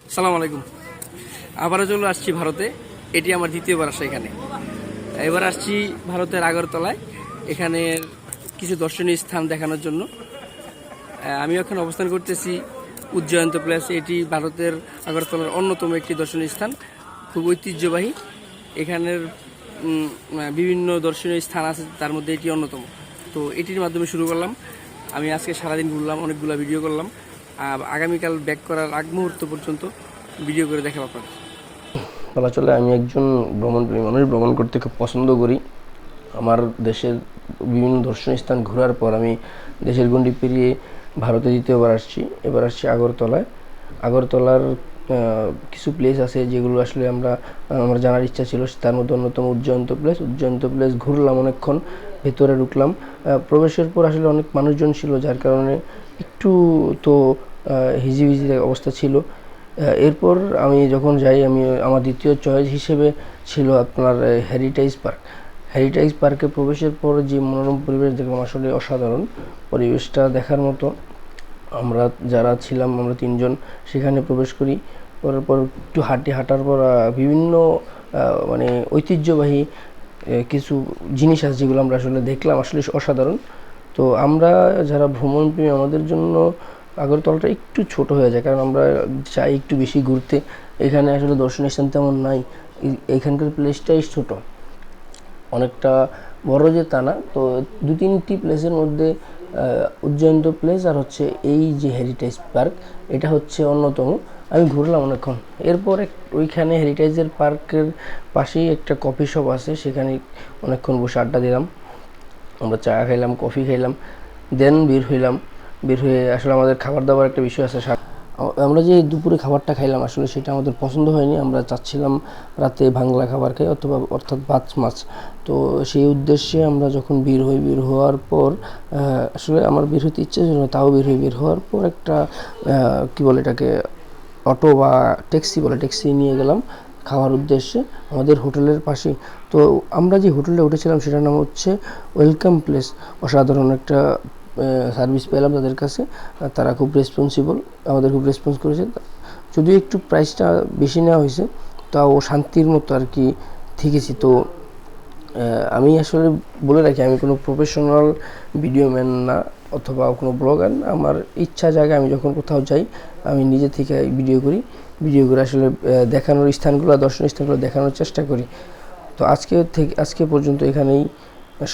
আসসালামু আলাইকুম। আবারও চলে আসছি ভারতে। এটি আমার দ্বিতীয়বার আসা এখানে। এবার আসছি ভারতের আগরতলায়, এখানে কিছু দর্শনীয় স্থান দেখানোর জন্য। আমি এখন অবস্থান করতেছি উজ্জয়ন্ত প্লেস। এটি ভারতের আগরতলার অন্যতম একটি দর্শনীয় স্থান, খুব ঐতিহ্যবাহী। এখানের বিভিন্ন দর্শনীয় স্থান আছে, তার মধ্যে এটি অন্যতম। তো এটির মাধ্যমে শুরু করলাম। আমি আজকে সারাদিন ঘুরলাম, অনেকগুলো ভিডিও করলাম। আগামীকাল ব্যাক করার আগ মুহূর্ত পর্যন্ত ভিডিও করে দেখাবো আপনাদের। বলা চলে আমি একজন ভ্রমণপ্রেমী মানুষ, ভ্রমণ করতে খুব পছন্দ করি। আমার দেশের বিভিন্ন দর্শনীয় স্থান ঘোরার পর আমি দেশের গণ্ডি পেরিয়ে ভারতে দ্বিতীয়বার আসছি। এবার আসছি আগরতলায়। আগরতলার কিছু প্লেস আছে যেগুলো আসলে আমার জানার ইচ্ছা ছিল। তার মধ্যে অন্যতম উজ্জয়ন্ত প্লেস। উজ্জয়ন্ত প্লেস ঘুরলাম অনেকক্ষণ, ভেতরে ঢুকলাম। প্রবেশের পর আসলে অনেক মানুষজন ছিল, যার কারণে একটু তো হিজিবিজি অবস্থা ছিল। এরপর আমি যখন যাই, আমার দ্বিতীয় চয়েস হিসেবে ছিল আপনার হেরিটেজ পার্ক। হেরিটেজ পার্কে প্রবেশের পর যে মনোরম পরিবেশ দেখলাম, আসলে অসাধারণ। পরিবেশটা দেখার মতো। আমরা যারা ছিলাম, আমরা তিনজন সেখানে প্রবেশ করি। করার পর একটু হাঁটার পর বিভিন্ন মানে ঐতিহ্যবাহী কিছু জিনিস আছে যেগুলো আমরা আসলে দেখলাম, আসলে অসাধারণ। তো আমরা যারা ভ্রমণপ্রেমী, আমাদের জন্য আগরতলাটা একটু ছোট হয়ে যায়, কারণ আমরা চাই একটু বেশি ঘুরতে। এখানে আসলে দর্শনীয় স্থান তেমন নাই। এখানকার প্লেসটাই ছোট, অনেকটা বড় যে তা না। তো দু তিনটি প্লেসের মধ্যে উজ্জয়ন্ত প্লেস আর হচ্ছে এই যে হেরিটেজ পার্ক, এটা হচ্ছে অন্যতম। আমি ঘুরলাম অনেকক্ষণ। এরপর ওইখানে হেরিটেজের পার্কের পাশেই একটা কফি শপ আছে, সেখানে অনেকক্ষণ বসে আড্ডা দিলাম। আমরা চা খাইলাম, কফি খাইলাম, দেন বের হয়ে আসলে আমাদের খাবার দাবার একটা বিষয় আছে। আমরা যে দুপুরে খাবারটা খাইলাম, আসলে সেটা আমাদের পছন্দ হয়নি। আমরা চাচ্ছিলাম রাতে বাংলা খাবার খাই, অর্থাৎ ভাত মাছ। তো সেই উদ্দেশ্যে আমরা যখন বের হওয়ার পর আসলে আমার বের হতে ইচ্ছে ছিল না, তাও বের হওয়ার পর একটা কী বলে এটাকে, অটো বা ট্যাক্সি নিয়ে গেলাম খাওয়ার উদ্দেশ্যে আমাদের হোটেলের পাশে। তো আমরা যে হোটেলে উঠেছিলাম সেটার নাম হচ্ছে ওয়েলকাম প্লেস। অসাধারণ একটা সার্ভিস পেলাম তাদের কাছে। তারা খুব রেসপন্সিবল, আমাদের খুব রেসপন্স করেছে। যদিও একটু প্রাইসটা বেশি নেওয়া হয়েছে, তাও শান্তির মতো আর কি থেকেছি। তো আমি আসলে বলে রাখি, আমি কোনো প্রফেশনাল ভিডিও ম্যান না অথবা কোনো ব্লগার না। আমার ইচ্ছা জায়গায় আমি যখন কোথাও যাই, আমি নিজে থেকে ভিডিও করে আসলে দেখানোর স্থানগুলো, দর্শনীয় স্থানগুলো দেখানোর চেষ্টা করি। তো আজকে পর্যন্ত এখানেই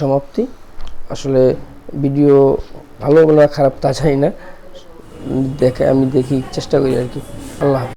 সমাপ্তি। আসলে ভিডিও ভালো না খারাপ তা জানি না, আমি চেষ্টা করি আর কি। আল্লাহ।